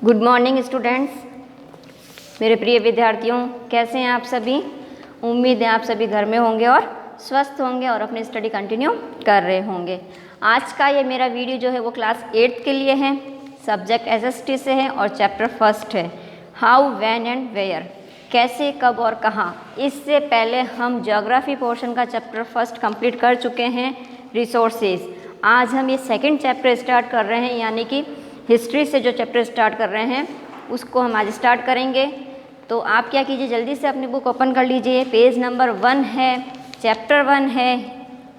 Good morning students, मेरे प्रिय विद्यार्थियों, कैसे हैं आप सभी। उम्मीद है आप सभी घर में होंगे और स्वस्थ होंगे और अपनी स्टडी कंटिन्यू कर रहे होंगे। आज का ये मेरा वीडियो जो है वो क्लास 8th के लिए है, सब्जेक्ट एसएसटी से है और चैप्टर फर्स्ट है हाउ, व्हेन एंड वेयर, कैसे, कब और कहाँ। इससे पहले हम ज्योग्राफी पोर्शन का चैप्टर फर्स्ट कंप्लीट कर चुके हैं, रिसोर्सेज। आज हम ये सेकंड चैप्टर स्टार्ट कर रहे हैं, यानी कि हिस्ट्री से जो चैप्टर स्टार्ट कर रहे हैं उसको हम आज स्टार्ट करेंगे। तो आप क्या कीजिए, जल्दी से अपनी बुक ओपन कर लीजिए। पेज नंबर 1 है, चैप्टर 1 है,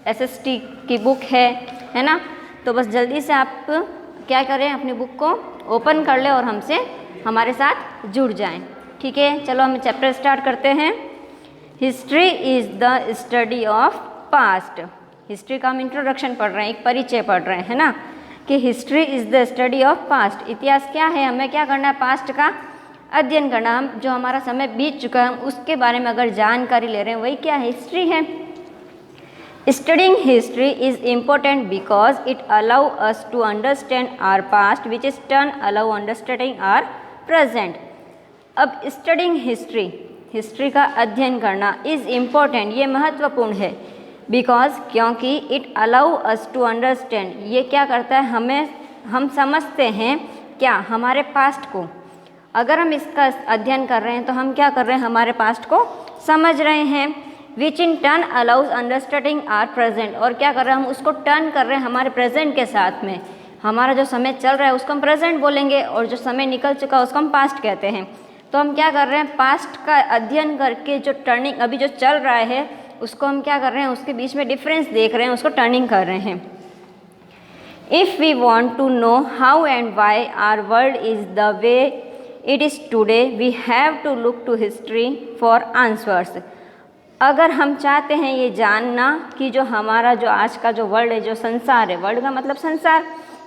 एसएसटी की बुक है ना। तो बस जल्दी से आप क्या करें, अपनी बुक को ओपन कर लें और हमसे हमारे साथ जुड़ जाएं। ठीक है, चलो हम चैप्टर स्टार्ट करते हैं। History is the study of past. History का हम इंट्रोडक्शन पढ़ रहे हैं, एक परिचय पढ़ रहे हैं ना, कि history is the study of past. इतिहास क्या है, हमें क्या करना है, पास्ट का अध्ययन करना। हम जो हमारा समय बीत चुका है हम उसके बारे में अगर जानकारी ले रहे हैं, वही क्या है, हिस्ट्री है। Studying history is important because it allow us to understand our past which is turn allow understanding our present. अब स्टडिंग हिस्ट्री, हिस्ट्री का अध्ययन करना, इज़ इम्पोर्टेंट, ये महत्वपूर्ण है। बिकॉज, क्योंकि it allow us to understand, ये क्या करता है, हम समझते हैं क्या, हमारे पास्ट को। अगर हम इसका अध्ययन कर रहे हैं तो हम क्या कर रहे हैं, हमारे पास्ट को समझ रहे हैं। Which in turn allows understanding are present, और क्या कर रहे हैं, हम उसको टर्न कर रहे हैं हमारे प्रेजेंट के साथ में। हमारा जो समय चल रहा है उसको हम प्रेजेंट बोलेंगे और जो समय निकल चुका है उसको हम पास्ट कहते हैं। तो हम क्या कर रहे हैं, पास्ट का अध्ययन करके जो टर्निंग अभी जो चल रहा है उसको हम क्या कर रहे हैं, उसके बीच में डिफरेंस देख रहे हैं, उसको टर्निंग कर रहे हैं। If we want to know how and why our world is the way it is today, we have to look to history for answers. अगर हम चाहते हैं ये जानना कि जो हमारा जो आज का जो वर्ल्ड है, जो संसार है, वर्ल्ड का मतलब संसार,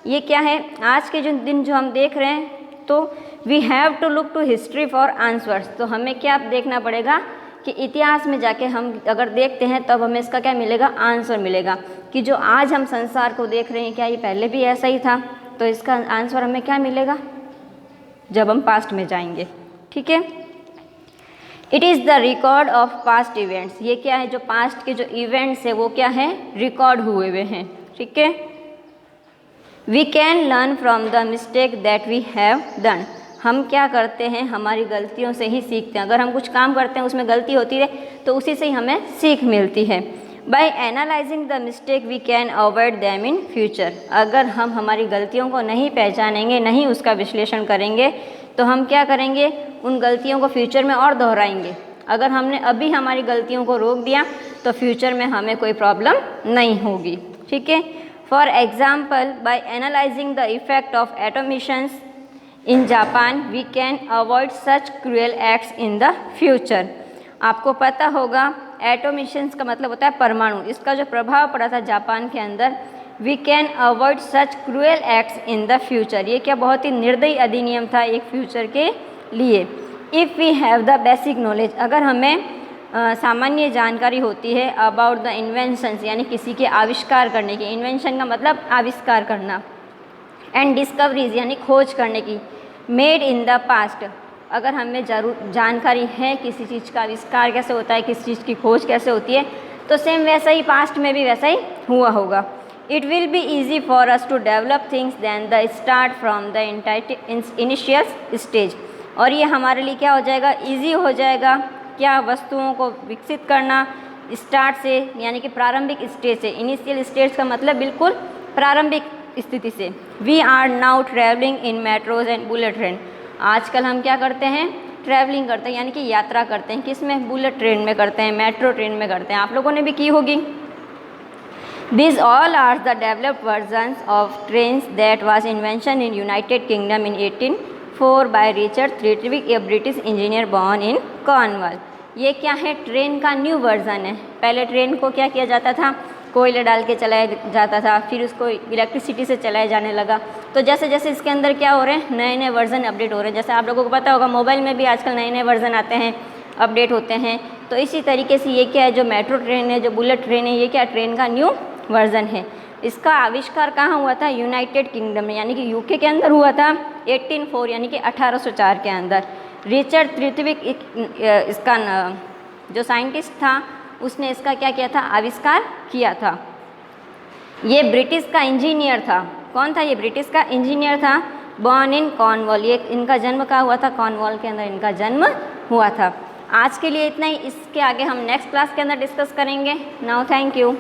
ये क्या है, आज के जो दिन जो हम देख रहे हैं, तो we have to look to history for answers. तो हमें क्या देखना पड़ेगा कि इतिहास में जाके हम अगर देखते हैं तब हमें इसका क्या मिलेगा, आंसर मिलेगा कि जो आज हम संसार को देख रहे हैं क्या ये पहले भी ऐसा ही था। तो इसका आंसर हमें क्या मिलेगा जब हम पास्ट में जाएंगे। ठीक है, it is the record of past events. ये क्या है, जो पास्ट के जो इवेंट्स है वो क्या है, रिकॉर्ड हुए हुए हैं। ठीक है, we can learn from the mistake that we have done. हम क्या करते हैं, हमारी गलतियों से ही सीखते हैं। अगर हम कुछ काम करते हैं उसमें गलती होती है तो उसी से ही हमें सीख मिलती है। By analysing the mistake we can avoid them in future. अगर हम हमारी गलतियों को नहीं पहचानेंगे, नहीं उसका विश्लेषण करेंगे, तो हम क्या करेंगे, उन गलतियों को फ्यूचर में और दोहराएंगे। अगर हमने अभी हमारी गलतियों को रोक दिया तो फ्यूचर में हमें कोई प्रॉब्लम नहीं होगी। ठीक है, for example, by analysing the effect of atomisations in Japan we can avoid such cruel acts in the future. आपको पता होगा एटोमिशंस का मतलब होता है परमाणु, इसका जो प्रभाव पड़ा था जापान के अंदर, we can avoid such cruel acts in the future. ये क्या बहुत ही निर्दयी अधिनियम था एक फ्यूचर के लिए। If we have the basic knowledge, अगर हमें सामान्य जानकारी होती है अबाउट द इन्वेंशंस, यानी किसी के आविष्कार करने की, इन्वेंशन का मतलब आविष्कार करना, एंड डिस्कवरीज यानी खोज करने की, मेड इन द पास्ट, अगर हमें जानकारी है किसी चीज़ का आविष्कार कैसे होता है, किसी चीज़ की खोज कैसे होती है, तो सेम वैसा ही पास्ट में भी वैसा ही हुआ होगा। It will be easy for us to develop things than the start from the initial stage. और ये हमारे लिए क्या हो जाएगा, ईजी हो जाएगा, क्या, वस्तुओं को विकसित करना स्टार्ट से, यानी कि प्रारंभिक स्टेज से। इनिशियल स्टेज का मतलब बिल्कुल प्रारंभिक स्थिति से। We are now travelling in metros and bullet train. आजकल हम क्या करते हैं, ट्रैवलिंग करते हैं, यानी कि यात्रा करते हैं। किस में, बुलेट ट्रेन में करते हैं, मेट्रो ट्रेन में करते हैं। आप लोगों ने भी की होगी। This all are the developed versions of trains that was invention in United Kingdom in 1804 by Richard Trevithick, a British engineer born in Cornwall. ये क्या है, ट्रेन का न्यू वर्जन है। पहले ट्रेन को क्या किया जाता था, कोयले डाल के चलाया जाता था, फिर उसको इलेक्ट्रिसिटी से चलाया जाने लगा। तो जैसे जैसे इसके अंदर क्या हो रहे हैं, नए नए वर्जन अपडेट हो रहे हैं। जैसे आप लोगों को पता होगा मोबाइल में भी आजकल नए नए वर्जन आते हैं, अपडेट होते हैं। तो इसी तरीके से ये क्या है, जो मेट्रो ट्रेन है, जो बुलेट ट्रेन है, ये क्या ट्रेन का न्यू वर्जन है। इसका आविष्कार कहाँ हुआ था? यूनाइटेड किंगडम में, यानी कि यूके के अंदर हुआ था 1804 यानी कि 1804 के अंदर। रिचर्ड थ्रिथविक इसका जो साइंटिस्ट था उसने इसका क्या किया था? आविष्कार किया था। ये ब्रिटिश का इंजीनियर था। कौन था ये? ब्रिटिश का इंजीनियर था। बॉर्न इन कॉर्नवॉल, ये इनका जन्म कहाँ हुआ था? कॉर्नवॉल के अंदर इनका जन्म हुआ था। आज के लिए इतना ही, इसके आगे हम नेक्स्ट क्लास के अंदर डिस्कस करेंगे। Now thank you.